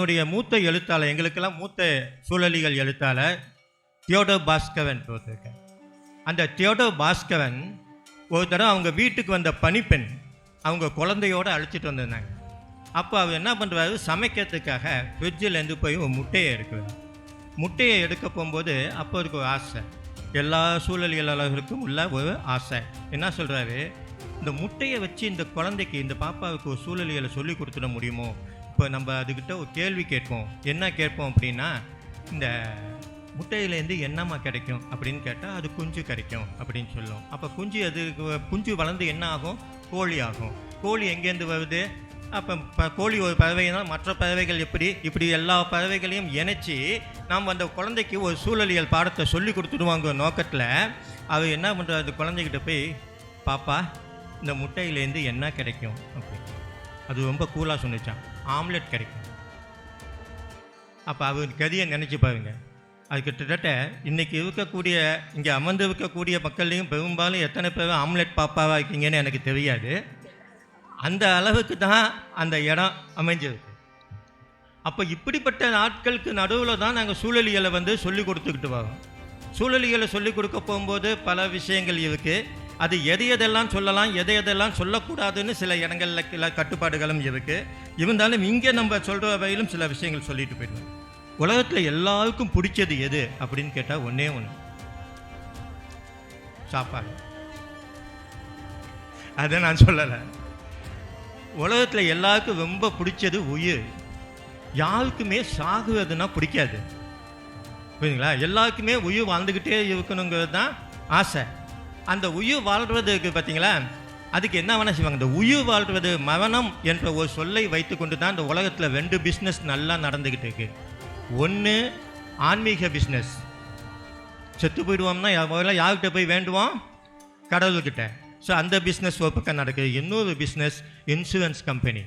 என்னுடைய மூத்த எழுத்தாளர், எங்களுக்கெல்லாம் மூத்த சூழலிகள் எழுத்தாளர் தியோடோர் பாஸ்கரன் ஒருத்தர். அந்த தியோடோர் பாஸ்கரன் ஒரு தடவை அவங்க வீட்டுக்கு வந்த பணிப்பெண் அவங்க குழந்தையோடு அழைச்சிட்டு வந்திருந்தாங்க. அப்போ அவர் என்ன பண்ணுறாரு, சமைக்கிறதுக்காக ஃப்ரிட்ஜிலேருந்து போய் ஒரு முட்டையை எடுக்கிறார். முட்டையை எடுக்க போகும்போது அப்போ இருக்க ஒரு ஆசை, எல்லா சூழலியலாளர்களுக்கும் உள்ள ஒரு ஆசை. என்ன சொல்கிறாரு, இந்த முட்டையை வச்சு இந்த குழந்தைக்கு, இந்த பாப்பாவுக்கு ஒரு சூழலியலை சொல்லி கொடுத்துட முடியுமோ? இப்போ நம்ம அதுக்கிட்ட ஒரு கேள்வி கேட்போம். என்ன கேட்போம் அப்படின்னா, இந்த முட்டையிலேருந்து என்னம்மா கிடைக்கும் அப்படின்னு கேட்டால் அது குஞ்சு கிடைக்கும் அப்படின்னு சொல்லும். அப்போ குஞ்சு வளர்ந்து என்ன ஆகும், கோழி ஆகும். கோழி எங்கேருந்து வருது? அப்போ கோழி ஒரு பறவைனால் மற்ற பறவைகள் இப்படி எல்லா பறவைகளையும் இணைச்சி நாம் அந்த குழந்தைக்கு ஒரு சூழலியல் பாடத்தை சொல்லி கொடுத்துடுவாங்க நோக்கத்தில். அவர் என்ன பண்ணுறாரு, அந்த குழந்தைகிட்ட போய், பாப்பா இந்த முட்டையிலேருந்து என்ன கிடைக்கும் அப்படி. அது ரொம்ப கூலாக சொன்னிச்சான், ஆம்லெட் கிடைக்கும். அப்போ அவர் கதியை நினச்சி பாருங்க. அது கிட்டத்தட்ட இன்றைக்கி இருக்கக்கூடிய, இங்கே அமர்ந்து இருக்கக்கூடிய மக்கள்லையும் பெரும்பாலும் எத்தனை பேர் ஆம்லெட் பாப்பாவாக இருக்கீங்கன்னு எனக்கு தெரியாது. அந்த அளவுக்கு தான் அந்த இடம் அமைஞ்சிருக்கு. அப்போ இப்படிப்பட்ட நாட்களுக்கு நடுவில் தான் நாங்கள் சூழலியலை சொல்லி கொடுத்துக்கிட்டு வரோம். சூழலியலை சொல்லி கொடுக்க போகும்போது பல விஷயங்கள் இருக்குது. அது எதையெல்லாம் சொல்லலாம், எதையெல்லாம் சொல்லக்கூடாதுன்னு சில இடங்களில் சில கட்டுப்பாடுகளும் இருக்குது. இருந்தாலும் இங்கே நம்ம சொல்கிற வகையிலும் சில விஷயங்கள் சொல்லிட்டு போயிடுவோம். உலகத்தில் எல்லாருக்கும் பிடிச்சது எது அப்படின்னு கேட்டால் ஒன்றே ஒன்று, சாப்பாடு. அதை நான் சொல்லலை. உலகத்தில் எல்லாருக்கும் ரொம்ப பிடிச்சது உயிர். யாருக்குமே சாகுவதுன்னா பிடிக்காது, புரியுதுங்களா? எல்லாருக்குமே உயிர் வாழ்ந்துக்கிட்டே இருக்கணுங்கிறது தான் ஆசை. அந்த உயிர் வாழ்கிறதுக்கு பார்த்தீங்களா, அதுக்கு என்ன வேணால் செய்வாங்க. இந்த உயிர் வாழ்கிறது, மரணம் என்ற ஒரு சொல்லை வைத்து கொண்டு தான் இந்த உலகத்தில் 2 பிஸ்னஸ் நல்லா நடந்துக்கிட்டு இருக்கு. ஒன்று ஆன்மீக பிஸ்னஸ், செத்து போயிடுவோம்னா முதல்ல யார்கிட்ட போய் வேண்டுவோம், கடவுள்கிட்ட. ஸோ அந்த பிஸ்னஸ் ஒரு பக்கம் நடக்குது. இன்னொரு பிஸ்னஸ் இன்சூரன்ஸ் கம்பெனி.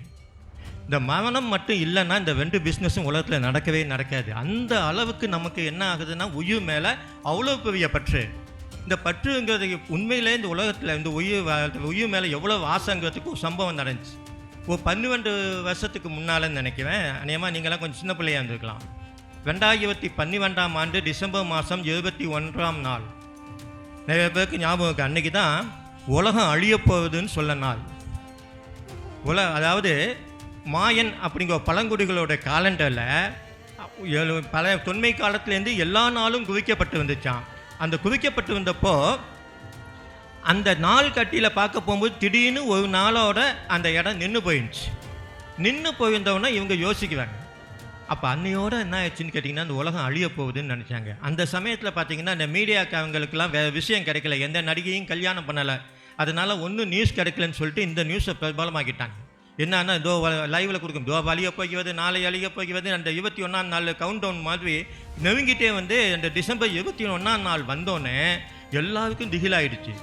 இந்த மரணம் மட்டும் இல்லைன்னா இந்த 2 பிஸ்னஸும் உலகத்தில் நடக்கவே நடக்காது. அந்த அளவுக்கு நமக்கு என்ன ஆகுதுன்னா, உயிர் மேலே அவ்வளோ பெரிய பற்று. இந்த பற்றுங்கிறது உண்மையிலே இந்த உலகத்தில் இந்த உயிர் மேலே எவ்வளோ ஆசைங்கிறதுக்கு ஒரு சம்பவம் நடந்துச்சு. ஒரு 12 வருஷத்துக்கு முன்னால் நினைக்கிறேன். அநேகமாக நீங்களாம் கொஞ்சம் சின்ன பிள்ளையாக இருந்திருக்கலாம். 2012ஆம் ஆண்டு டிசம்பர் மாதம் 21ஆம் நாள், நிறைய பேருக்கு ஞாபகம் இருக்குது. அன்றைக்கி தான் உலகம் அழியப்போகுதுன்னு சொல்ல நாள். அதாவது மாயன் அப்படிங்கிற பழங்குடிகளோட காலண்டரில் பல தொன்மை காலத்துலேருந்து எல்லா நாளும் குவிக்கப்பட்டு வந்துச்சான். அந்த குவிக்கப்பட்டு வந்தப்போ அந்த நாள் கட்டியில் பார்க்க போகும்போது திடீர்னு ஒரு நாளோட அந்த இடம் நின்று போயிடுச்சு. நின்று போயிருந்தவொன்னே இவங்க யோசிக்குவாங்க, அப்போ அன்னையோட என்ன ஆயிடுச்சுன்னு கேட்டிங்கன்னா, அந்த உலகம் அழிய போகுதுன்னு நினச்சாங்க. அந்த சமயத்தில் பார்த்தீங்கன்னா இந்த மீடியாக்காரங்களுக்கெல்லாம் வேறு விஷயம் கிடைக்கல, எந்த நடிகையும் கல்யாணம் பண்ணலை, அதனால் ஒன்றும் நியூஸ் கிடைக்கலன்னு சொல்லிட்டு இந்த நியூஸை பிரபலமாக்கிட்டாங்க. என்னன்னா, இதோ லைவில் கொடுக்கும், இதோ அழிய போகிறது, நாளை அழிய போகிறது. அந்த 21ஆம் நாள் கவுண்ட் டவுன் மாதிரி நெருங்கிட்டே அந்த டிசம்பர் 21ஆம் நாள் வந்தோடனே எல்லாருக்கும் திகிலாயிடுச்சு.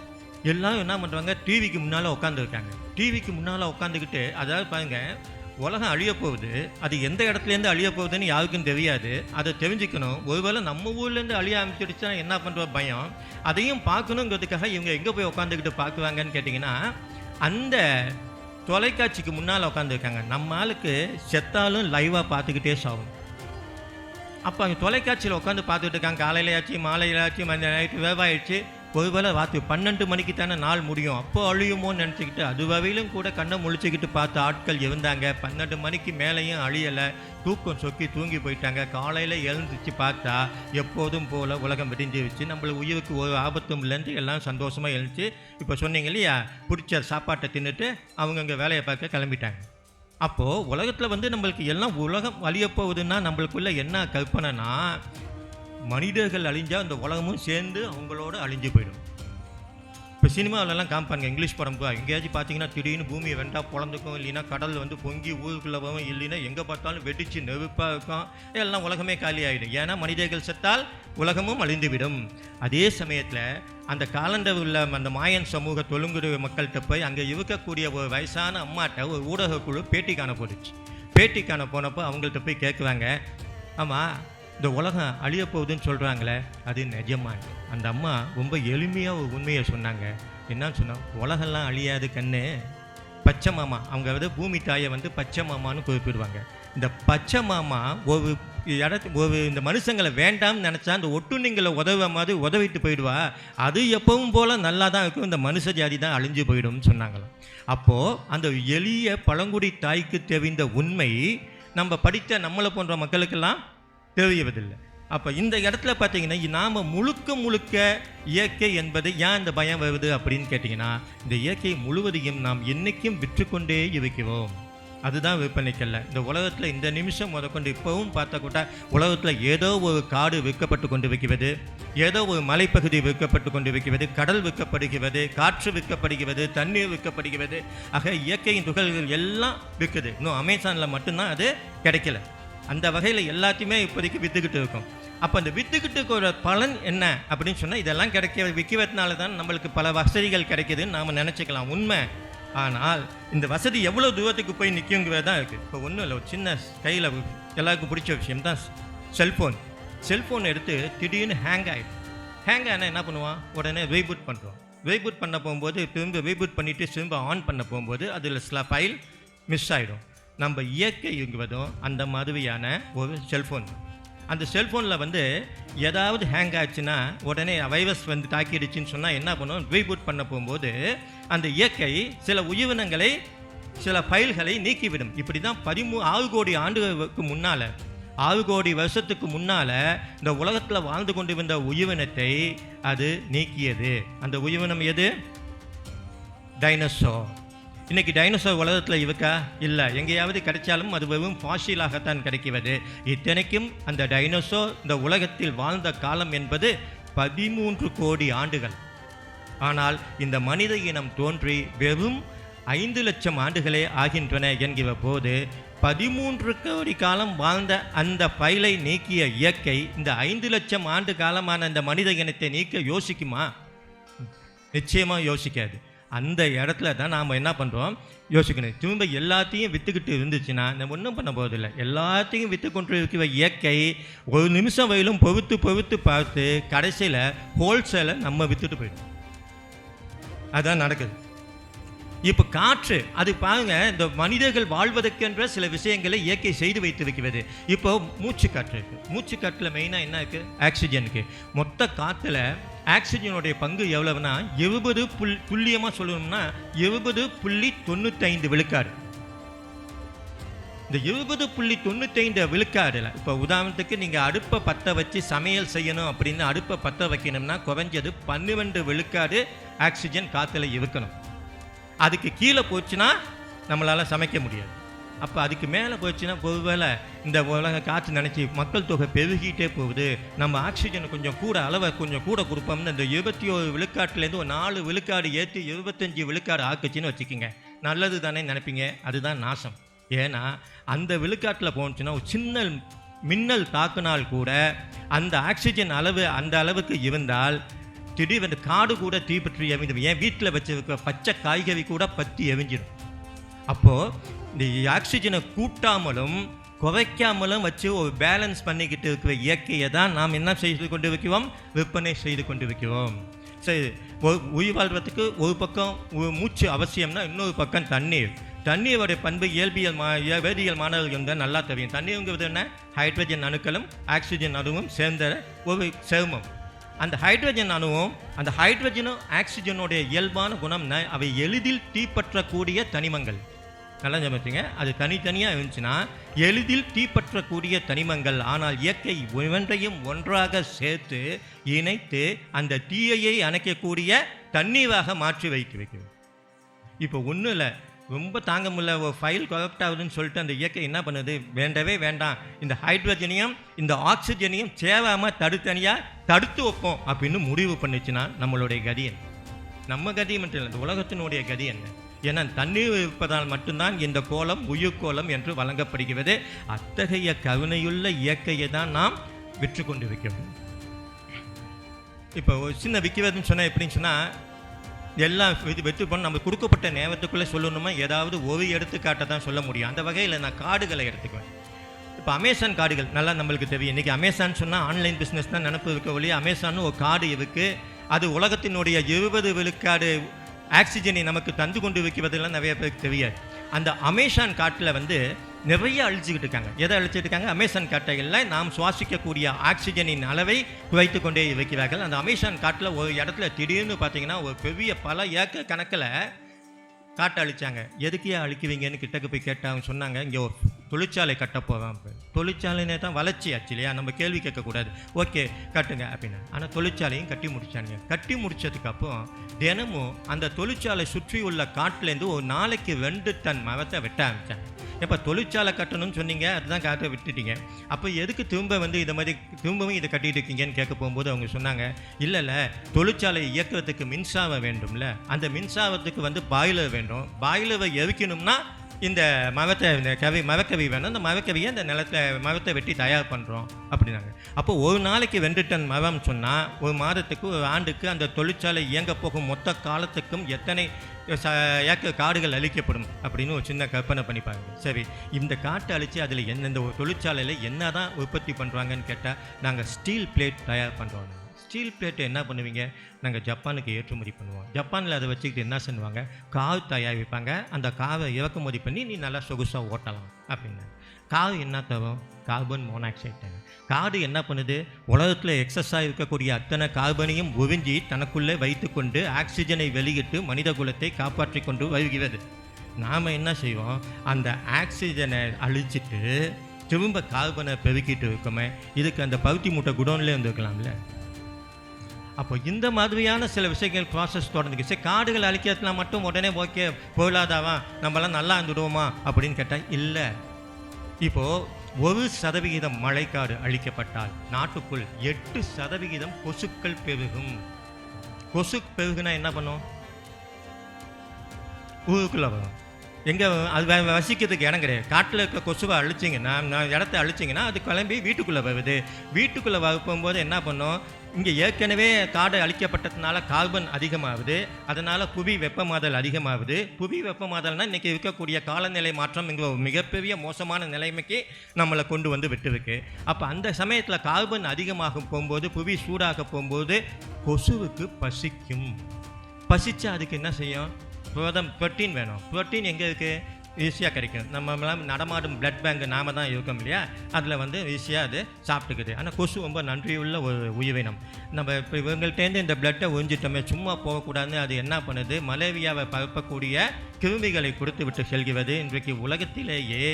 எல்லாரும் என்ன பண்ணுறாங்க, டிவிக்கு முன்னால் உட்காந்துருக்காங்க. டிவிக்கு முன்னால் உட்காந்துக்கிட்டு, அதாவது பாருங்கள், உலகம் அழிய போகுது, அது எந்த இடத்துலேருந்து அழிய போகுதுன்னு யாருக்கும் தெரியாது. அதை தெரிஞ்சுக்கணும். ஒருவேளை நம்ம ஊர்லேருந்து அழிய ஆரம்பிச்சிடுச்சுன்னா என்ன பண்ணுற பயம், அதையும் பார்க்கணுங்கிறதுக்காக இவங்க எங்கே போய் உட்காந்துக்கிட்டு பார்க்குவாங்கன்னு கேட்டிங்கன்னா, அந்த தொலைக்காட்சிக்கு முன்னால் உட்காந்துருக்காங்க. நம்ம ஆளுக்கு செத்தாலும் லைவாக பார்த்துக்கிட்டே சாகும். அப்போ அவங்க தொலைக்காட்சியில் உட்காந்து பார்த்துட்டு இருக்காங்க. காலையிலையாச்சு, மாலையிலாச்சு, நைட்டு வேவாயிடுச்சு. ஒருவேளை ராத்திரி 12 மணிக்கு தானே நாள் முடியும், அப்போ அழியுமோன்னு நினச்சிக்கிட்டு அது வகையிலும் கூட கண்ணை முழிச்சிக்கிட்டு பார்த்த ஆட்கள் இருந்தாங்க. 12 மணிக்கு மேலேயும் அழியலை, தூக்கம் சொக்கி தூங்கி போயிட்டாங்க. காலையில் எழுந்துச்சு பார்த்தா எப்போதும் போல் உலகம் விடிஞ்சிருச்சு, நம்மளுக்கு உயிருக்கு ஒரு ஆபத்தும் இல்லைன்னு எல்லாம் சந்தோஷமாக எழுந்துச்சு. இப்போ சொன்னீங்க இல்லையா, பிடிச்ச சாப்பாட்டை தின்னுட்டு அவங்கவுங்க வேலையை பார்க்க கிளம்பிட்டாங்க. அப்போது உலகத்தில் நம்மளுக்கு எல்லாம் உலகம் அழிய போகுதுன்னா நம்மளுக்குள்ள என்ன கற்பனைனா, மனிதர்கள் அழிஞ்சால் அந்த உலகமும் சேர்ந்து அவங்களோட அழிஞ்சு போயிடும். இப்போ சினிமாவிலலாம் காமிப்பாங்க, இங்கிலீஷ் படம் எங்கேயாச்சும் பார்த்தீங்கன்னா திடீர்னு பூமியை வெண்டா பொழந்துக்கும், இல்லைன்னா கடல் பொங்கி ஊருக்குள்ளே போகும், இல்லைன்னா எங்கே பார்த்தாலும் வெடிச்சு நெருப்பாக இருக்கும், எல்லாம் உலகமே காலி ஆகிடும். ஏன்னா மனிதர்கள் செத்தால் உலகமும் அழிந்துவிடும். அதே சமயத்தில் அந்த காலண்டர் உள்ள அந்த மாயன் சமூக தொழுங்குடி மக்கள்கிட்ட போய் அங்கே இருக்கக்கூடிய ஒரு வயசான அம்மாட்ட ஒரு ஊடகக்குழு பேட்டி காண போடுச்சு. பேட்டி காண போனப்போ அவங்கள்ட்ட போய் கேட்குறாங்க, ஆமாம் இந்த உலகம் அழிய போகுதுன்னு சொல்கிறாங்களே, அது நிஜமா? அந்த அம்மா ரொம்ப எளிமையாக ஒரு உண்மையை சொன்னாங்க. என்னன்னு சொன்னால், உலகெல்லாம் அழியாது கண்ணு, பச்சை மாமா. அவங்க பூமி தாயை பச்சை மாமான்னு குறிப்பிடுவாங்க. இந்த பச்சை மாமா ஒரு இந்த மனுஷங்களை வேண்டாம்னு நினச்சா அந்த ஒட்டுண்ணிங்களை உதவ மாதிரி உதவிட்டு போயிடுவா. அது எப்பவும் போல் நல்லா தான் இருக்கும், இந்த மனுஷ ஜாதி தான் அழிஞ்சு போயிடும்னு சொன்னாங்களாம். அப்போது அந்த எளிய பழங்குடி தாய்க்கு தெரிந்த உண்மை நம்ம படித்த நம்மளை போன்ற மக்களுக்கெல்லாம் தெரியவதில்லை. அப்போ இந்த இடத்துல பார்த்தீங்கன்னா நாம் முழுக்க இயற்கை என்பது ஏன் இந்த பயம் வருது அப்படின்னு கேட்டிங்கன்னா, இந்த இயற்கை முழுவதையும் நாம் என்றைக்கும் விற்றுக்கொண்டே இருக்கிறோம். அதுதான் விற்பனைக்கல்ல. இந்த உலகத்தில் இந்த நிமிஷம் முதற்கொண்டு இப்போவும் பார்த்தா கூட உலகத்தில் ஏதோ ஒரு காடு விற்கப்பட்டு கொண்டு விற்கிறது, ஏதோ ஒரு மலைப்பகுதி விற்கப்பட்டு கொண்டு விற்கிறது, கடல் விற்கப்படுகிறது, காற்று விற்கப்படுகிறது, தண்ணீர் விற்கப்படுகிறது. ஆக இயற்கையின் துகள்கள் எல்லாம் விற்குது. இன்னும் அமேசானில் மட்டும்தான் அது கிடைக்கல. அந்த வகையில் எல்லாத்தையுமே இப்போதைக்கு விற்றுக்கிட்டு இருக்கும். அப்போ அந்த விற்றுக்கிட்டு இருக்கிற பலன் என்ன அப்படின்னு சொன்னால், இதெல்லாம் விற்கிறதுனால தான் நம்மளுக்கு பல வசதிகள் கிடைக்கிதுன்னு நாம் நினச்சிக்கலாம், உண்மை. ஆனால் இந்த வசதி எவ்வளோ தூரத்துக்கு போய் நிற்குங்கிறது தான் இருக்குது. இப்போ ஒன்றும் இல்லை, ஒரு சின்ன கையில் எல்லாருக்கும் பிடிச்ச விஷயம் தான் செல்ஃபோன் எடுத்து திடீர்னு ஹேங் ஆகிடும். ஹேங் ஆனால் என்ன பண்ணுவான், உடனே ரீபூட் பண்ணுறோம். ரீபூட் பண்ண போகும்போது திரும்ப ரீபூட் பண்ணிவிட்டு திரும்ப ஆன் பண்ண போகும்போது அதில் சில ஃபைல் மிஸ் ஆகிடும். நம்ம இயற்கைங்கிறதும் அந்த மாதிரியான ஒரு செல்ஃபோன். அந்த செல்ஃபோனில் ஏதாவது ஹேங் ஆச்சுன்னா உடனே வைரஸ் தாக்கிடுச்சின்னு சொன்னால் என்ன பண்ணுவோம், ரீபூட் பண்ண போகும்போது அந்த இயற்கை சில உயிரினங்களை, சில ஃபைல்களை நீக்கிவிடும். இப்படி தான் 6 கோடி ஆண்டுகளுக்கு முன்னால், 6 கோடி வருஷத்துக்கு முன்னால் இந்த உலகத்தில் வாழ்ந்து கொண்டு வந்த உயிரினத்தை அது நீக்கியது. அந்த உயிரினம் எது? டைனோசர். இன்றைக்கி டைனோசர் உலகத்தில் இருக்கா? இல்லை. எங்கேயாவது கிடைச்சாலும் அது வெறும் ஃபாசிலாகத்தான் கிடைக்கிறது. இத்தனைக்கும் அந்த டைனோசர் இந்த உலகத்தில் வாழ்ந்த காலம் என்பது 13 கோடி ஆண்டுகள். ஆனால் இந்த மனித இனம் தோன்றி வெறும் 5 லட்சம் ஆண்டுகளே ஆகின்றன என்கிற போது 13 கோடி காலம் வாழ்ந்த அந்த ஃபைலை நீக்கிய இயற்கை இந்த 5 லட்சம் ஆண்டு காலமான அந்த மனித இனத்தை நீக்க யோசிக்குமா? நிச்சயமாக யோசிக்காது. அந்த இடத்துல தான் நாம் என்ன பண்ணுறோம், யோசிக்கணும். திரும்ப எல்லாத்தையும் விற்றுக்கிட்டு இருந்துச்சுன்னா நம்ம ஒன்றும் பண்ண போவதில்லை. எல்லாத்தையும் விற்று கொண்டு இருக்கிற இயற்கை ஒரு நிமிஷம் வரையிலும் பொறுத்து பார்த்து கடைசியில் ஹோல்சேலை நம்ம விற்றுட்டு போயிடும். அதுதான் நடக்குது. இப்போ காற்று, அது பாருங்கள், இந்த மனிதர்கள் வாழ்வதற்கென்ற சில விஷயங்களை இயற்கை செய்து வைத்திருக்கிறது. இப்போ மூச்சு காற்று இருக்குது. மூச்சு காற்றில் மெயினாக என்ன இருக்குது? ஆக்சிஜனுக்கு. மொத்த காற்றுல ஆக்சிஜனுடைய பங்கு எவ்வளவுனா 70 துல்லியமாக சொல்லணும்னா 70.95 விழுக்காடு. இந்த 70.95 விழுக்காடுல இப்போ உதாரணத்துக்கு நீங்கள் அடுப்பை பற்ற வச்சு சமையல் செய்யணும் அப்படின்னு அடுப்பை பற்ற வைக்கணும்னா குறைஞ்சது 12 விழுக்காடு ஆக்சிஜன் காற்றுல இருக்கணும். அதுக்கு கீழே போச்சுன்னா நம்மளால் சமைக்க முடியாது. அப்போ அதுக்கு மேலே போச்சுன்னா ஒருவேளை இந்த உலக காற்று நினச்சி மக்கள் தொகை பெருகிட்டே போகுது, நம்ம ஆக்சிஜனை கொஞ்சம் கூட அளவை கொஞ்சம் கூட கொடுப்போம்னு இந்த 21 விழுக்காட்டுலேருந்து ஒரு 4 விழுக்காடு ஏற்றி 25 விழுக்காடு ஆக்குச்சின்னு வச்சுக்கோங்க. நல்லது தானே நினைப்பீங்க. அதுதான் நாசம். ஏன்னா அந்த விழுக்காட்டில் போணுச்சுன்னா ஒரு சின்ன மின்னல் தாக்குனால் கூட அந்த ஆக்சிஜன் அளவு அந்த அளவுக்கு இருந்தால் திடீர்னு காடு கூட தீப்பற்றி எரிஞ்சிடும். என் வீட்டில் வச்சிருக்க பச்சை காய்கறி கூட பற்றி எரிஞ்சிடும். அப்போது இந்த ஆக்சிஜனை கூட்டாமலும் குறைக்காமலும் வச்சு ஒரு பேலன்ஸ் பண்ணிக்கிட்டு இருக்கிற இயற்கையை தான் நாம் என்ன செய்து கொண்டு வைக்கிறோம், விற்பனை செய்து கொண்டு வைக்கிறோம். சரி, உயிர் வாழ்வதற்கு ஒரு பக்கம் மூச்சு அவசியம்னா இன்னொரு பக்கம் தண்ணீர். தண்ணீருடைய பண்பு வேதியியல் மாணவர்கள் தான் நல்லா தெரியும். தண்ணீருங்கிறது என்ன? ஹைட்ரஜன் அணுக்களும் ஆக்சிஜன் அணுவும் சேர்ந்த ஒரு சேர்மம். அந்த ஹைட்ரஜன் அணுவும் அந்த ஹைட்ரஜனும் ஆக்சிஜனுடைய இயல்பான குணம்னா அவை எளிதில் தீப்பற்றக்கூடிய தனிமங்கள். நல்லா சமைச்சிங்க. அது தனித்தனியாக இருந்துச்சுன்னா எளிதில் தீப்பற்றக்கூடிய தனிமங்கள். ஆனால் இயற்கை ஒவ்வொன்றையும் ஒன்றாக சேர்த்து இணைத்து அந்த தீயையை அணைக்கக்கூடிய தண்ணீராக மாற்றி வைக்கிறது. இப்போ ஒன்றும் இல்லை, ரொம்ப தாங்க முடியல, ஒரு ஃபைல் கரெக்ட் ஆகுதுன்னு சொல்லிட்டு அந்த இயற்கை என்ன பண்ணுது, வேண்டவே வேண்டாம், இந்த ஹைட்ரஜனையும் இந்த ஆக்சிஜனையும் சேராமல் தடுத்து வைப்போம் அப்படின்னு முடிவு பண்ணிச்சுன்னா நம்மளுடைய கதி என்ன? நம்ம கதி மட்டும் இல்லை, இந்த உலகத்தினுடைய கதி என்ன? ஏன்னா தண்ணீர் இருப்பதால் மட்டும்தான் இந்த கோலம் உயிர்கோலம் என்று வழங்கப்படுகிறது. அத்தகைய கருணையுள்ள இயற்கையை தான் நாம் விற்று கொண்டு வைக்கணும். இப்போ ஒரு சின்ன விற்கிறதுன்னு சொன்னால் எப்படின்னு சொன்னால், எல்லாம் வெற்றி பண்ண நம்ம கொடுக்கப்பட்ட நேரத்துக்குள்ளே சொல்லணுமா ஏதாவது ஒரு எடுத்துக்காட்டை தான் சொல்ல முடியும். அந்த வகையில் நான் காடுகளை எடுத்துக்குவேன். இப்போ அமேசான் காடுகள் நல்லா நம்மளுக்கு தெரியும். இன்றைக்கி அமேசான் சொன்னால் ஆன்லைன் பிஸ்னஸ் தான் நினப்பு இருக்க ஒழிய அமேசான்னு ஒரு காடு இருக்குது. அது உலகத்தினுடைய 20 விழுக்காடு ஆக்சிஜனை நமக்கு தந்து கொண்டு வைக்கிறதெல்லாம் நிறைய பேருக்கு தெரியாது. அந்த அமேசான் காட்டில் நிறைய அழிச்சுக்கிட்டு இருக்காங்க. எதை அழிச்சிட்டு இருக்காங்க? அமேசான் காட்டைகளில் நாம் சுவாசிக்கக்கூடிய ஆக்சிஜனின் அளவை குறைத்து கொண்டே வைக்கிறார்கள். அந்த அமேசான் காட்டில் ஒரு இடத்துல திடீர்னு பார்த்தீங்கன்னா ஒரு பெரிய பல ஏக்கர் கணக்கில் காட்டை அழிச்சாங்க. எதுக்கையா அழிக்குவீங்கன்னு கிட்டக்கு போய் கேட்டாங்க. சொன்னாங்க, இங்கே ஒரு தொழிற்சாலை கட்ட போகிறோம். தொழிற்சாலைனே தான் வளர்ச்சி ஆச்சு இல்லையா, நம்ம கேள்வி கேட்கக்கூடாது. ஓகே கட்டுங்க அப்படின்னு. ஆனால் தொழிற்சாலையும் கட்டி முடிச்சானுங்க. கட்டி முடிச்சதுக்கு அப்புறம் தினமும் அந்த தொழிற்சாலை சுற்றி உள்ள காட்டிலேருந்து ஒரு நாளைக்கு 2 டன் மரத்தை வெட்ட ஆரம்பித்தாங்க. இப்போ தொழிற்சாலை கட்டணும்னு சொன்னீங்க, அதுதான் காட்டை விட்டுட்டீங்க. அப்போ எதுக்கு திரும்ப வந்து இதை மாதிரி திரும்பவும் இதை கட்டிட்டு இருக்கீங்கன்னு கேட்க போகும்போது அவங்க சொன்னாங்க, இல்லை தொழிற்சாலை இயக்கிறதுக்கு மின்சாரம் வேண்டும்ல, அந்த மின்சாரத்துக்கு வந்து பாய்லர் வேண்டும். பாய்லரை எரிக்கணும்னா இந்த மரக்கவி வேணும். அந்த மரக்கவியை அந்த மரத்தை வெட்டி தயார் பண்ணுறோம் அப்படின்னாங்க. அப்போ ஒரு நாளைக்கு 2 டன் மரம் சொன்னால் ஒரு மாதத்துக்கு ஒரு ஆண்டுக்கு அந்த தொழிற்சாலை இயங்க போகும் மொத்த காலத்துக்கும் எத்தனை ஏக்கர் காடுகள் அழிக்கப்படும் அப்படின்னு ஒரு சின்ன கற்பனை பண்ணிப்பாங்க. சரி, இந்த காட்டை அழித்து அதில் எந்தெந்த ஒரு தொழிற்சாலையில் என்ன தான் உற்பத்தி பண்ணுறாங்கன்னு கேட்டால், நாங்கள் ஸ்டீல் பிளேட் தயார் பண்ணுறோம். ஸ்டீல் பிளேட்டை என்ன பண்ணுவீங்க? நாங்கள் ஜப்பானுக்கு ஏற்றுமதி பண்ணுவோம். ஜப்பானில் அதை வச்சுக்கிட்டு என்ன பண்ணுவாங்க? கார் தயாரிப்பாங்க. அந்த காரை இறக்குமதி பண்ணி நீ நல்லா சொகுசாக ஓட்டலாம் அப்படின்னு. கார் என்ன தரும்? கார்பன் மோனாக்சைடு தரும். காடு என்ன பண்ணுது? உலகத்தில் எக்ஸஸாக இருக்கக்கூடிய அத்தனை கார்பனையும் உறிஞ்சி தனக்குள்ளே வைத்து கொண்டு ஆக்சிஜனை வெளியிட்டு மனித குலத்தை காப்பாற்றி கொண்டு வருகிறது. நாம் என்ன செய்வோம்? அந்த ஆக்சிஜனை அழிச்சிட்டு திரும்ப கார்பனை பெருக்கிட்டு இருக்கோமே. இதுக்கு அந்த பருத்தி மூட்டை குடோன்லேயே வந்துருக்கலாம்ல. அப்போ இந்த மாதிரியான சில விஷயங்கள் ப்ராசஸ் தொடர்ந்துச்சு. காடுகள் அழிக்கிறதுனா மட்டும் உடனே ஓகே பொருளாதாரம் நம்மளாம் நல்லா இருந்துடுவோமா அப்படின்னு கேட்டால் இல்லை. இப்போது 1% மழைக்காடு அழிக்கப்பட்டால் நாட்டுக்குள் 8% கொசுக்கள் பெருகும். கொசு பெருகுனா என்ன பண்ணும்? ஊருக்குள்ளே வரும். எங்கே அது வசிக்கிறதுக்கு இடம் கிடையாது. காட்டில் இருக்க கொசுவை அழிச்சிங்கன்னா, இடத்த அழிச்சிங்கன்னா அது கிளம்பி வீட்டுக்குள்ளே வருது. வீட்டுக்குள்ளே போகும்போது என்ன பண்ணும்? இங்கே ஏற்கனவே காடு அழிக்கப்பட்டதுனால கார்பன் அதிகமாகுது. அதனால் புவி வெப்பமாதல் அதிகமாகுது. புவி வெப்பமாதல்னால் இன்றைக்கி இருக்கக்கூடிய காலநிலை மாற்றம் இங்கே மிகப்பெரிய மோசமான நிலைமைக்கு நம்மளை கொண்டு வந்து விட்டுருக்கு. அப்போ அந்த சமயத்தில் கார்பன் அதிகமாக போகும்போது, புவி சூடாக போகும்போது கொசுவுக்கு பசிக்கும். பசிச்சா அதுக்கு என்ன செய்யும்? புரோட்டீன் வேணும். புரோட்டீன் எங்கே இருக்குது? ஈஸியாக கிடைக்கும். நம்மளாம் நடமாடும் பிளட் பேங்க் நாம தான் இருக்கோம் இல்லையா, அதில் வந்து ஈஸியாக அது சாப்பிட்டுக்குது. ஆனால் கொசு ரொம்ப நன்றியுள்ள ஒரு உயிரினம். நம்ம இப்போ இவங்கள்ட்டேருந்து இந்த பிளட்டை உறிஞ்சிட்டோமே, சும்மா போகக்கூடாதுன்னு அது என்ன பண்ணுது? மலேரியாவை பரப்பக்கூடிய கிருமிகளை கொடுத்து விட்டு செல்கிறது. இன்றைக்கு உலகத்திலேயே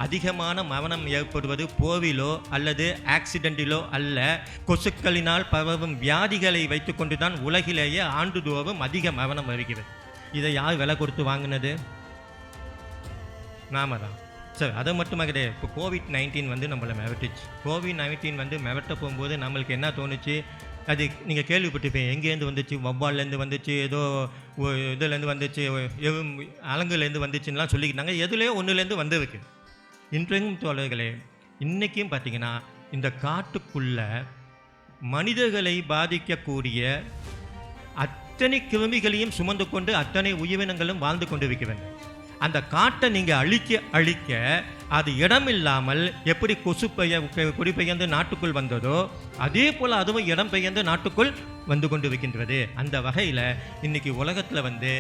அதிகமான மரணம் ஏற்படுவது போவிலோ அல்லது ஆக்சிடென்டிலோ அல்ல, கொசுக்களினால் பரவும் வியாதிகளை வைத்துக்கொண்டு தான் உலகிலேயே ஆண்டுதோறும் அதிக மரணம் வருகிறது. இதை யார் விலை கொடுத்து வாங்கினது? நாம தான். சரி, அதை மட்டுமா கிடையாது. இப்போ கோவிட்-19 வந்து நம்மளை மிரட்டுச்சு. கோவிட்-19 வந்து மிரட்ட போகும்போது நம்மளுக்கு என்ன தோணுச்சு? அது நீங்கள் கேள்விப்பட்டிருப்பீங்க, எங்கேருந்து வந்துச்சு? வவ்வால்லேருந்து வந்துச்சு, ஏதோ இதுலேருந்து வந்துச்சு, அலங்குலேருந்து வந்துச்சுன்னெலாம் சொல்லிக்கிட்டாங்க. எதுலேயோ ஒன்றுலேருந்து வந்திருக்கு. இன்றைக்கும் தோழர்களே, இன்றைக்கும் பார்த்திங்கன்னா இந்த காட்டுக்குள்ள மனிதர்களை பாதிக்கக்கூடிய அத்தனை கிருமிகளையும் சுமந்து கொண்டு அத்தனை உயிரினங்களும் வாழ்ந்து கொண்டு இருக்க வேண்டும். அந்த காட்டை நீங்கள் அழிக்க அது இடம் இல்லாமல் எப்படி கொசு குடிபெயர்ந்து நாட்டுக்குள் வந்ததோ அதே போல் அதுவும் இடம் பெயர்ந்து நாட்டுக்குள் வந்து கொண்டு இருக்கின்றது. அந்த வகையில் இன்றைக்கி உலகத்தில் வந்து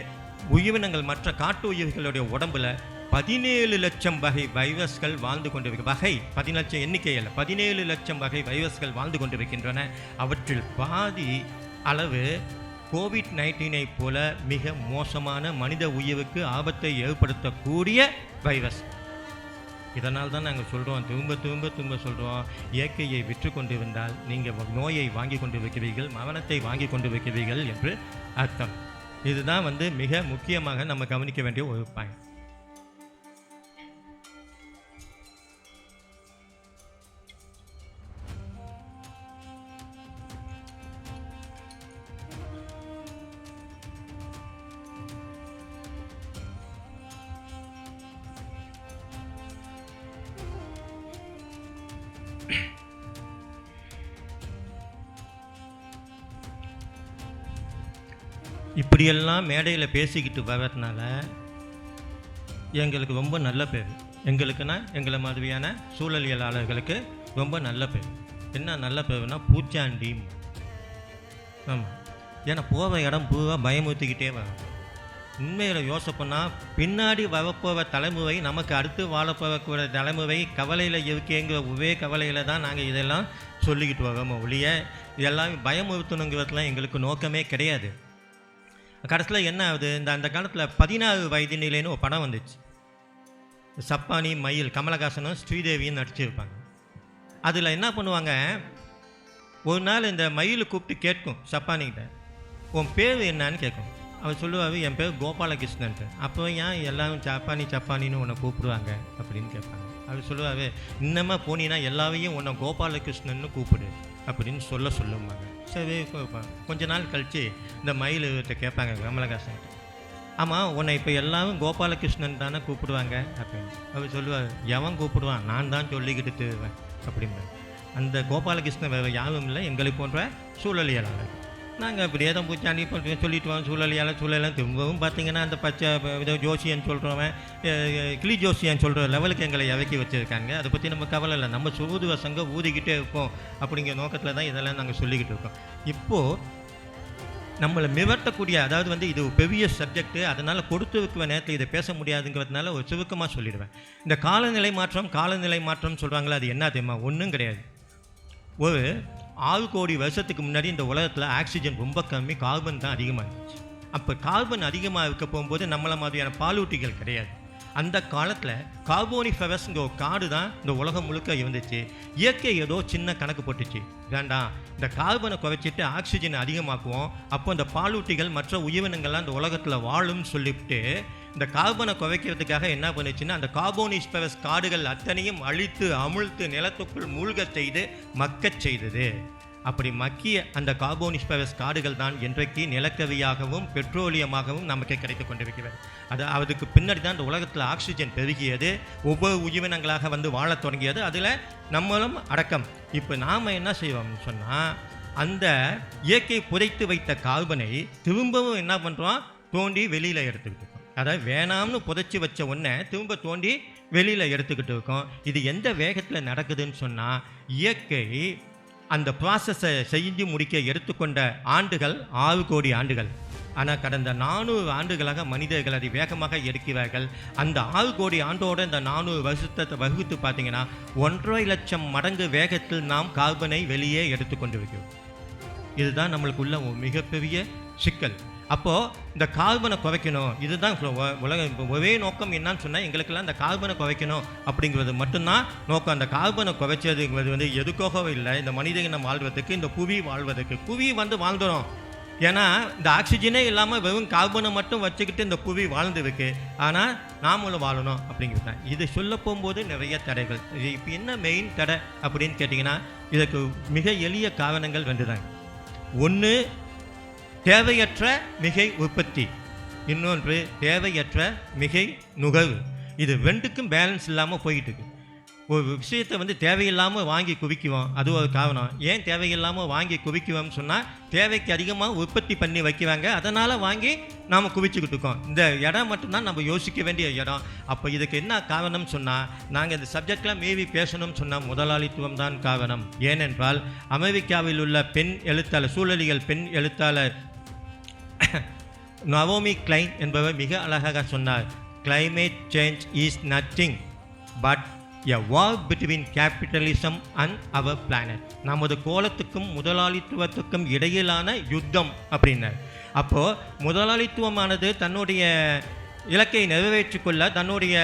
உயிரினங்கள் மற்ற காட்டு உயிர்களுடைய உடம்புல 17 லட்சம் வகை வைரஸ்கள் வாழ்ந்து கொண்டிருக்க வகை 10 லட்சம் எண்ணிக்கையில் 17 லட்சம் வகை வைரஸ்கள் வாழ்ந்து கொண்டிருக்கின்றன. அவற்றில் பாதி அளவு கோவிட்-19 போல மிக மோசமான மனித உயிருக்கு ஆபத்தை ஏற்படுத்தக்கூடிய வைரஸ். இதனால் தான் நாங்கள் சொல்கிறோம், திரும்ப சொல்கிறோம், இயற்கையை விற்று கொண்டிருந்தால் நீங்கள் நோயை வாங்கி கொண்டு வைக்கிறீர்கள், மரணத்தை வாங்கி கொண்டு வைக்கிறீர்கள் என்று அர்த்தம். இதுதான் வந்து மிக முக்கியமாக நம்ம கவனிக்க வேண்டிய ஒரு பாயிண்ட். இப்படியெல்லாம் மேடையில் பேசிக்கிட்டு வர்றதுனால எங்களுக்கு ரொம்ப நல்ல பேர். எங்களுக்குன்னா எங்களை மாதிரியான சூழலியலாளர்களுக்கு ரொம்ப நல்ல பேர். என்ன நல்ல பேர்னா பூச்சாண்டி. ஆமாம், ஏன்னா போகிற இடம் பூரா பயமுறுத்திக்கிட்டே வரும். உண்மையில் யோசிப்போன்னா பின்னாடி வரப்போகிற தலைமுறை, நமக்கு அடுத்து வாழப்போகிற தலைமுறை கவலையில் இருக்கேங்கிற ஒரே கவலையில் தான் நாங்கள் இதெல்லாம் சொல்லிக்கிட்டு வரோம் ஒழிய இதெல்லாம் பயமுறுத்தணுங்கிறதுலாம் எங்களுக்கு நோக்கமே கிடையாது. கடைசியில் என்ன ஆகுது, அந்த காலத்தில் 16 வயது நிலைன்னு ஒரு படம் வந்துச்சு. சப்பானி, மயில், கமலஹாசனும் ஸ்ரீதேவியும் நடிச்சிருப்பாங்க. அதில் என்ன பண்ணுவாங்க, ஒரு நாள் இந்த மயில் கூப்பிட்டு கேட்கும் சப்பானிக்கிட்ட, உன் பேர் என்னன்னு கேட்கும். அவர் சொல்லுவார், என் பேர் கோபாலகிருஷ்ணன்ட்டு. அப்போ ஏன் எல்லாரும் சப்பானின்னு உன்னை கூப்பிடுவாங்க அப்படின்னு கேட்பாங்க. அவர் சொல்லுவார், இன்னமாக போனீங்கன்னா எல்லாரையும் உன்னை கோபாலகிருஷ்ணன்னு கூப்பிடு அப்படின்னு சொல்லுவாங்க. சரி, கொஞ்ச நாள் கழித்து இந்த மயில்கிட்ட கேட்பாங்க கமலஹாசன், ஆமாம் உன்னை இப்போ எல்லாரும் கோபாலகிருஷ்ணன் தானே கூப்பிடுவாங்க அப்படின்னு. அவர் சொல்லுவார், எவன் கூப்பிடுவான், நான் தான் சொல்லிக்கிட்டு தருவேன் அப்படின்பார். அந்த கோபாலகிருஷ்ணன் வேறு யாரும் இல்லை, எங்களை போன்ற சூழலியலாளர். நாங்கள் அப்படியே தான் பூச்சாண்டி சொல்லிட்டு வாங்க, சூழலாம் திரும்பவும் பார்த்தீங்கன்னா அந்த பச்சை ஏதோ ஜோசியன்னு சொல்கிறவன் கிளி ஜோசியன்னு சொல்கிற லெவலுக்கு எங்களை இறக்கி வச்சுருக்காங்க. அதை பற்றி நம்ம கவலை இல்லை, நம்ம சூது வசங்க ஊதிக்கிட்டே இருப்போம் அப்படிங்கிற நோக்கத்தில் தான் இதெல்லாம் நாங்கள் சொல்லிக்கிட்டு இருக்கோம். இப்போது நம்மளை மிரட்டக்கூடிய, அதாவது இது பெரிய சப்ஜெக்ட்டு, அதனால் கொடுத்து வைக்கிற நேரத்தில் இதை பேச முடியாதுங்கிறதுனால ஒரு சுருக்கமாக சொல்லிடுவேன். இந்த காலநிலை மாற்றம் சொல்கிறாங்களே, அது என்ன தெரியுமா? ஒன்றும் கிடையாது. ஒரு 6 கோடி வருஷத்துக்கு முன்னாடி இந்த உலகத்தில் ஆக்சிஜன் ரொம்ப கம்மி, கார்பன் தான் அதிகமாக இருந்துச்சு. அப்போ கார்பன் அதிகமாக இருக்க போகும்போது நம்மளை மாதிரியான பாலூட்டிகள் கிடையாது. அந்த காலத்தில் கார்போனிஃபெரஸ்ங்கிற ஒரு காடு தான் இந்த உலகம் முழுக்க இருந்துச்சு. இயற்கை ஏதோ சின்ன கணக்கு போட்டுச்சு, வேண்டாம் இந்த கார்பனை குறைச்சிட்டு ஆக்சிஜனை அதிகமாக்குவோம், அப்போ இந்த பாலூட்டிகள் மற்ற உயிரினங்கள்லாம் இந்த உலகத்தில் வாழும்னு சொல்லிவிட்டு இந்த கார்பனை குறைக்கிறதுக்காக என்ன பண்ணுச்சுன்னா, அந்த கார்போனிஃபெரஸ் காடுகள் அத்தனையும் அழித்து அமுழ்த்து நிலத்துக்குள் மூழ்க செய்து மக்கச் செய்தது. அப்படி மக்கிய அந்த கார்போனிஃபெரஸ் காடுகள் தான் இன்றைக்கு நிலக்கரியாகவும் பெட்ரோலியமாகவும் நமக்கு கிடைத்து கொண்டிருக்கிறது. அதுக்கு பின்னாடி தான் இந்த உலகத்தில் ஆக்சிஜன் பெருகியது, ஒவ்வொரு உயிரினங்களாக வந்து வாழத் தொடங்கியது, அதில் நம்மளும் அடக்கம். இப்போ நாம் என்ன செய்வோம்னு சொன்னால், அந்த இயற்கை புதைத்து வைத்த கார்பனை திரும்பவும் என்ன பண்ணுறோம், தோண்டி வெளியில் எடுத்துக்கிட்டு இருக்கோம். அதாவது வேணாம்னு புதைச்சி வச்ச ஒன்றை திரும்ப தோண்டி வெளியில் எடுத்துக்கிட்டு இருக்கோம். இது எந்த வேகத்தில் நடக்குதுன்னு சொன்னால், இயற்கை அந்த ப்ராசஸை செஞ்சு முடிக்க எடுத்துக்கொண்ட ஆண்டுகள் 6 கோடி ஆண்டுகள். ஆனால் கடந்த 400 ஆண்டுகளாக மனிதர்கள் அதை வேகமாக எடுக்கிறார்கள். அந்த 6 கோடி ஆண்டோட இந்த 400 வருஷத்தை வகுத்து பார்த்தீங்கன்னா 1.5 லட்சம் மடங்கு வேகத்தில் நாம் கார்பனை வெளியே எடுத்துக்கொண்டு இருக்கிறோம். இதுதான் நம்மளுக்குள்ள ஒரு மிகப்பெரிய சிக்கல். அப்போது இந்த கார்பனை குறைக்கணும், இதுதான் உலகம் ஒரே நோக்கம். என்னன்னு சொன்னால், எங்களுக்கெல்லாம் இந்த கார்பனை குறைக்கணும் அப்படிங்கிறது மட்டும்தான் நோக்கம். அந்த கார்பனை குறைச்சதுங்கிறது எதுக்காக இல்லை, இந்த மனிதனை வாழ்வதற்கு, இந்த புவி வாழ்வதற்கு. புவி வாழ்ந்துடும், ஏன்னா இந்த ஆக்சிஜனே இல்லாமல் வெறும் கார்பனை மட்டும் வச்சுக்கிட்டு இந்த புவி வாழ்ந்துருக்கு. ஆனால் நாமளும் வாழணும் அப்படிங்கிறது தான். இதை சொல்ல போகும்போது நிறைய தடைகள். இது இப்போ என்ன மெயின் தடை அப்படின்னு கேட்டிங்கன்னா, இதுக்கு மிக எளிய காரணங்கள் தாங்க. ஒன்று, தேவையற்ற மிகை உற்பத்தி, இன்னொன்று தேவையற்ற மிகை நுகர்வு. இது ரெண்டுக்கும் பேலன்ஸ் இல்லாமல் போயிட்டு இருக்கு. ஒரு விஷயத்தை தேவையில்லாமல் வாங்கி குவிக்குவோம், அது ஒரு காரணம். ஏன் தேவையில்லாமல் வாங்கி குவிக்குவோம்னு சொன்னால், தேவைக்கு அதிகமாக உற்பத்தி பண்ணி வைக்கிறாங்க, அதனால் வாங்கி நாம் குவிச்சுக்கிட்டு இருக்கோம். இந்த இடம் மட்டும்தான் நம்ம யோசிக்க வேண்டிய இடம். அப்போ இதுக்கு என்ன காரணம்னு சொன்னால், நாங்கள் இந்த சப்ஜெக்ட்லாம் மீறி பேசணும்னு சொன்னால் முதலாளித்துவம் தான் காரணம். ஏனென்றால் அமெரிக்காவில் உள்ள பெண் எழுத்தாளர், சூழலியல் பெண் எழுத்தாளர் நவோமி கிளைன் என்பவர் மிக அழகாக சொன்னார், climate change is nothing but a war between capitalism and our planet. நமது கோலத்துக்கும் முதலாளித்துவத்துக்கும் இடையிலான யுத்தம் அப்படின்னார். அப்போது முதலாளித்துவமானது தன்னுடைய இலக்கை நிறைவேற்றிக்கொள்ள, தன்னுடைய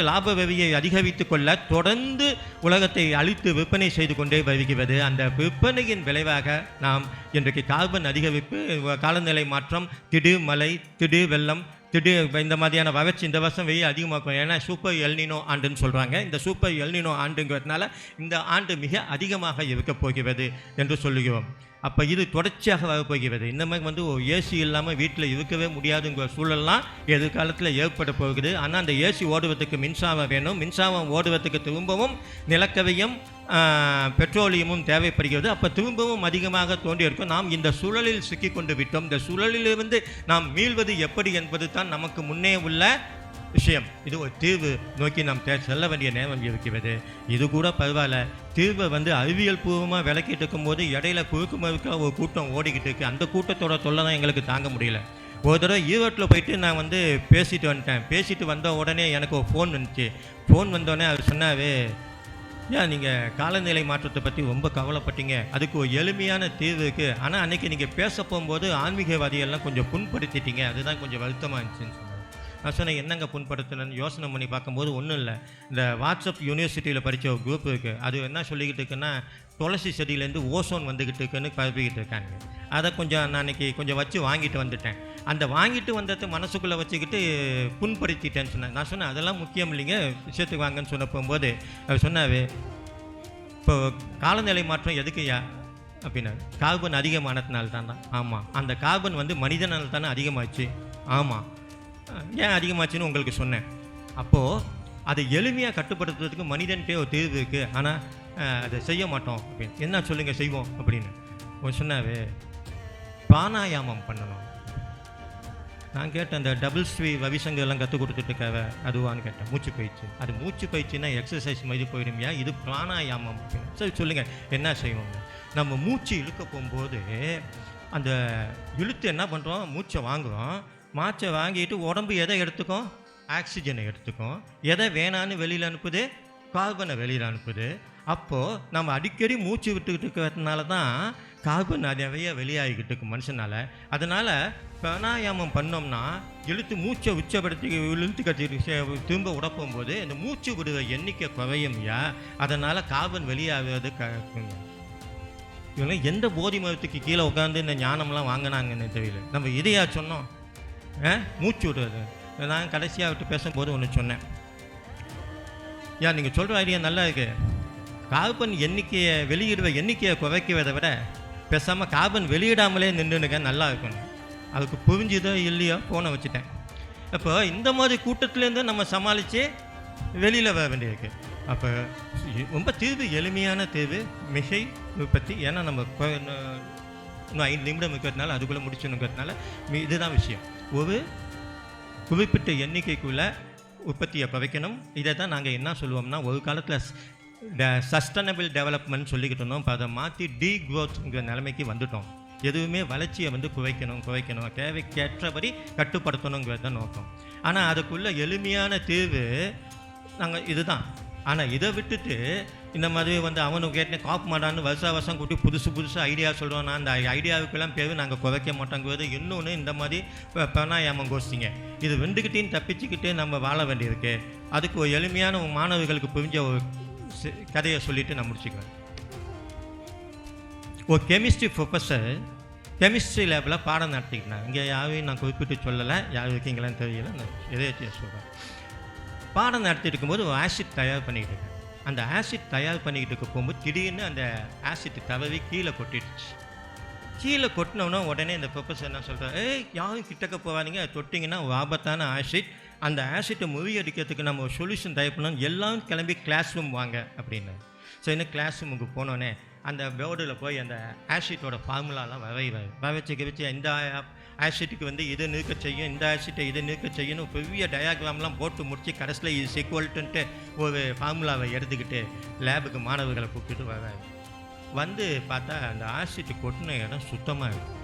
லாப வெறியை அதிகரித்து கொள்ள தொடர்ந்து உலகத்தை அழித்து விற்பனை செய்து கொண்டே வருகிறது. அந்த விற்பனையின் விளைவாக நாம் இன்றைக்கு கார்பன் அதிகரிப்பு, காலநிலை மாற்றம், திடீர் மழை, திடீர் வெள்ளம், திடீர் இந்த மாதிரியான வறட்சி, இந்த வருஷம் வெயில் அதிகமாகும். ஏன்னா சூப்பர் எல்னினோ ஆண்டுன்னு சொல்கிறாங்க. இந்த சூப்பர் எல்னினோ ஆண்டுங்கிறதுனால இந்த ஆண்டு மிக அதிகமாக இருக்க போகிறது என்று சொல்லுகிறோம். அப்போ இது தொடர்ச்சியாக வரப்போகிறது. இந்த மாதிரி ஏசி இல்லாமல் வீட்டில் இருக்கவே முடியாதுங்கிற சூழல்லாம் எதிர்காலத்தில் ஏற்பட போகுது. ஆனால் அந்த ஏசி ஓடுவதற்கு மின்சாரம் வேணும், மின்சாரம் ஓடுவதற்கு திரும்பவும் நிலக்கரியும் பெட்ரோலியமும் தேவைப்படுகிறது. அப்போ திரும்பவும் அதிகமாக தோண்டி இருக்கும். நாம் இந்த சூழலில் சிக்கி கொண்டு விட்டோம். இந்த சூழலிலிருந்து நாம் மீள்வது எப்படி என்பது தான் நமக்கு முன்னே உள்ள விஷயம். இது ஒரு தீர்வு நோக்கி நாம் செல்ல வேண்டிய நேரம் இருக்கிறது. இது கூட பரவாயில்ல, தீர்வை அறிவியல் பூர்வமாக விளக்கிட்டு இருக்கும்போது இடையில குறுக்கு மறுக்க ஒரு கூட்டம் ஓடிக்கிட்டு இருக்குது. அந்த கூட்டத்தோட தொல்லை தான் எங்களுக்கு தாங்க முடியல. ஒரு தடவை ஈரோட்டில் போயிட்டு நான் வந்து பேசிட்டு வந்துட்டேன். பேசிட்டு வந்த உடனே எனக்கு ஒரு ஃபோன் வந்துச்சு. ஃபோன் வந்தோடனே அது சொன்னாவே, ஏன் நீங்கள் காலநிலை மாற்றத்தை பற்றி ரொம்ப கவலைப்பட்டீங்க, அதுக்கு ஒரு எளிமையான தீர்வு இருக்குது, ஆனால் அன்றைக்கி நீங்கள் பேச போகும்போது ஆன்மீகவாதிகள்லாம் கொஞ்சம் புண்படுத்திட்டீங்க, அதுதான் கொஞ்சம் வருத்தமாக இருந்துச்சுன்னு சொன்னாங்க. நான் சொன்னேன், என்னங்க புண்படுத்தணும்னு யோசனை பண்ணி பார்க்கும்போது ஒன்றும் இல்லை. இந்த வாட்ஸ்அப் யூனிவர்சிட்டியில் படித்த ஒரு குரூப் இருக்குது, அது என்ன சொல்லிக்கிட்டு இருக்குன்னா, துளசி செடியிலேருந்து ஓசோன் வந்துக்கிட்டு இருக்குன்னு பரப்பிக்கிட்டு இருக்காங்க. அதை கொஞ்சம் நான் அன்றைக்கி கொஞ்சம் வச்சு வாங்கிட்டு வந்துட்டேன். அந்த வாங்கிட்டு வந்தது மனசுக்குள்ளே வச்சுக்கிட்டு புண்படுத்திட்டேன்னு சொன்னேன். நான் சொன்னேன், அதெல்லாம் முக்கியம் இல்லைங்க, விஷயத்துக்கு வாங்கன்னு சொன்ன போகும்போது அது சொன்னாவே, இப்போ காலநிலை மாற்றம் எதுக்குயா அப்படின்னா, கார்பன் அதிகமானதுனால தான். ஆமாம், அந்த கார்பன் வந்து மனிதனால் தானே அதிகமாச்சு. ஆமாம், ஏன் அதிகமாச்சுன்னு உங்களுக்கு சொன்னேன். அப்போது அதை எளிமையாக கட்டுப்படுத்துறதுக்கு மனிதன்கிட்டே ஒரு தீர்வு இருக்குது, ஆனால் அதை செய்ய மாட்டோம் அப்படின்னு. என்ன சொல்லுங்கள் செய்வோம் அப்படின்னு சொன்னாவே, பிராணாயாமம் பண்ணணும். நான் கேட்டேன், அந்த டபுள் ஸ்ரீ ரவிசங்கர்லாம் கற்றுக் கொடுத்துட்டுருக்காவ அதுவான்னு கேட்டேன். மூச்சு பயிற்சி. அது மூச்சு பயிற்சின்னா எக்ஸசைஸ் மாதிரி போயிடுமையா, இது பிராணாயாமம் அப்படின்னு. சரி சொல்லுங்கள் என்ன செய்வோம். நம்ம மூச்சு இழுக்க போகும்போது அந்த இழுத்து என்ன பண்ணுறோம், மூச்சை வாங்குகிறோம். மூச்சை வாங்கிட்டு உடம்பு எதை எடுத்துக்கும், ஆக்சிஜனை எடுத்துக்கும். எதை வேணான்னு வெளியில் அனுப்புது, கார்பனை வெளியில் அனுப்புது. அப்போது நம்ம அடிக்கடி மூச்சு விட்டுக்கிட்டு இருக்கிறதுனால தான் கார்பன் நிறைய வெளியாகிக்கிட்டு இருக்கு மனுஷனால். அதனால் பிராணாயாமம் பண்ணோம்னா இழுத்து மூச்சை உச்சப்படுத்தி இழுத்து கட்டி திரும்ப உடப்போகும்போது இந்த மூச்சு விடுற எண்ணிக்கை குறையும்யா. அதனால் கார்பன் வெளியாகிறது இவங்க எந்த போதி மரத்துக்கு கீழே உட்காந்து இந்த ஞானம்லாம் வாங்கினாங்கன்னு தெரியல. நம்ம இதையா சொன்னோம், மூச்சு விடுறது. நான் கடைசியாக விட்டு பேசும்போது ஒன்று சொன்னேன், நீங்கள் சொல்கிற ஐடியா நல்லா இருக்கு, கார்பன் எண்ணிக்கையை வெளியிடுற எண்ணிக்கையை குறைக்கிறதை விட பேசாமல் கார்பன் வெளியிடாமலே நின்றுனுங்க, நல்லா இருக்கணும். அதுக்கு புரிஞ்சுதோ இல்லையோ ஃபோனை வச்சுட்டேன். அப்போ இந்த மாதிரி கூட்டத்துலேருந்து நம்ம சமாளித்து வெளியில் வர வேண்டியிருக்கு. அப்போ ரொம்ப தீர்வு எளிமையான தீர்வு மிகை உற்பத்தி. ஏன்னா நம்ம இன்னும் 5 நிமிடம் இருக்கிறதுனால அதுக்குள்ளே முடிச்சுனுங்கிறதுனால இதுதான் விஷயம். ஒரு குறிப்பிட்ட எண்ணிக்கைக்குள்ளே உற்பத்தியை குறைக்கணும். இதை தான் நாங்கள் என்ன சொல்லுவோம்னா, ஒரு காலத்தில் சஸ்டைனபிள் டெவலப்மெண்ட் சொல்லிக்கிட்டு இருந்தோம். இப்போ அதை மாற்றி டீக்ரோத்ங்கிற நிலைமைக்கு வந்துட்டோம். எதுவுமே வளர்ச்சியை வந்து குறைக்கணும், தேவைக்கேற்றபடி கட்டுப்படுத்தணுங்கிறது தான் நோக்கம். ஆனால் அதுக்குள்ளே எளிமையான தீர்வு நாங்கள் இதுதான். ஆனால் இதை விட்டுட்டு இந்த மாதிரி வந்து அவனுக்கு கேட்டேன் காப்பு மாட்டான்னு வருஷம் கூட்டி புதுசு ஐடியா சொல்கிறோம். நான் அந்த ஐடியாவுக்கெல்லாம் பேர் நாங்கள் குறைக்க மாட்டோங்கிறது. இன்னொன்று இந்த மாதிரி பிராணாயாமம் கோஷ்டிங்க, இது ரெண்டுக்கிட்டையும் தப்பிச்சுக்கிட்டு நம்ம வாழ வேண்டியிருக்கு. அதுக்கு ஒரு எளிமையான மாணவர்களுக்கு புரிஞ்ச ஒரு கதையை சொல்லிவிட்டு நான் முடிச்சுக்குவேன். ஒரு கெமிஸ்ட்ரி ப்ரொஃபஸர் கெமிஸ்ட்ரி லேபில் பாடம் நடத்திக்கிட்டாங்க. இங்கே யாரையும் நான் குறிப்பிட்டு சொல்லலை, யார் இருக்கீங்களான்னு தெரியல, நான் எதையாச்சும் சொல்கிறேன். பாடம் நடத்திட்டு இருக்கும்போது ஒரு ஆசிட் தயார் பண்ணிக்கிட்டு இருக்கேன். அந்த ஆசிட் தயார் பண்ணிக்கிட்டு இருக்க போகும்போது திடீர்னு அந்த ஆசிட் தவறி கீழே கொட்டிடுச்சு. கீழே கொட்டினோன்னா உடனே இந்த ப்ரொஃபஸர் என்ன சொல்கிறார், யாரும் கிட்டக்க போகாதீங்க, தொட்டிங்கன்னா ஒரு ஆபத்தான ஆசிட், அந்த ஆசிட்டை முறியடிக்கிறதுக்கு நம்ம ஒரு சொல்யூஷன் தயார் பண்ணணும், எல்லாம் கிளம்பி கிளாஸ் ரூம் வாங்க அப்படின்னு. ஸோ இன்னும் கிளாஸ் ரூமுக்கு போனோடனே அந்த போர்டில் போய் அந்த ஆசிட்டோட ஃபார்முலாலாம் வச்சு இந்த ஆசிட்டுக்கு வந்து இதை நிற்க செய்யும், இந்த ஆசிட்டை இதை நிற்க செய்யணும், பெரிய டயாகிராம்லாம் போட்டு முடிச்சு கடைசியில் இது சீக்வல்ட்டுன்ட்டு ஒரு ஃபார்முலாவை எடுத்துக்கிட்டு லேபுக்கு மாணவர்களை கூப்பிட்டுட்டு வர்றாரு. வந்து பார்த்தா அந்த ஆசிட்டு கொட்டின இடம் சுத்தமாக இருக்கும்.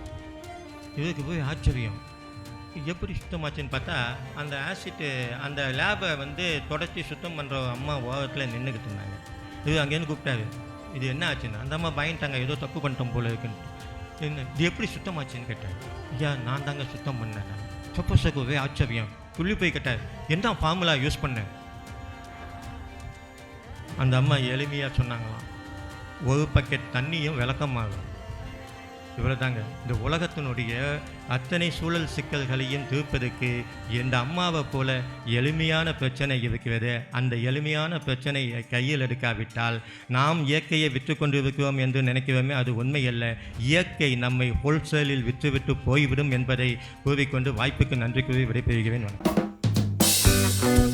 இதுக்கு போய் ஆச்சரியம், எப்படி சுத்தமாச்சுன்னு பார்த்தா அந்த ஆசிட்டு அந்த லேபை வந்து தொடச்சி சுத்தம் பண்ணுற அம்மா ஓரத்தில் நின்றுக்கிட்டு இருந்தாங்க. இது அங்கேருந்து கூப்பிட்டாரு, இது என்ன ஆச்சுன்னு. அந்த அம்மா பயன்ட்டாங்க, ஏதோ தப்பு பண்ணிட்டோம் போல இருக்குன்ட்டு. என்ன இது எப்படி சுத்தமாச்சுன்னு கேட்டார். ஐயா நான் தாங்க சுத்தம் பண்ணேன். நான் ப்ரொஃபஸருக்கு ஆச்சரியம், துள்ளி போய் கேட்டார், என்ன ஃபார்முலா யூஸ் பண்ணேன். அந்த அம்மா எளிமையாக சொன்னாங்களாம், ஒரு பக்கெட் தண்ணியும் விளக்கமாகும். இவ்வளோ தாங்க. இந்த உலகத்தினுடைய அத்தனை சூழல் சிக்கல்களையும் தீர்ப்பதற்கு இந்த அம்மாவை போல எளிமையான பிரச்சனை இருக்கிறது. அந்த எளிமையான பிரச்சனையை கையில் எடுக்காவிட்டால் நாம் இயற்கையை விற்று கொண்டு இருக்கிறோம் என்று நினைக்கிறோமே, அது உண்மையல்ல. இயற்கை நம்மை ஹோல்சேலில் விற்றுவிட்டு போய்விடும் என்பதை கூறிக்கொண்டு வாய்ப்புக்கு நன்றி கூறி விடைபெறுகிறேன். வணக்கம்.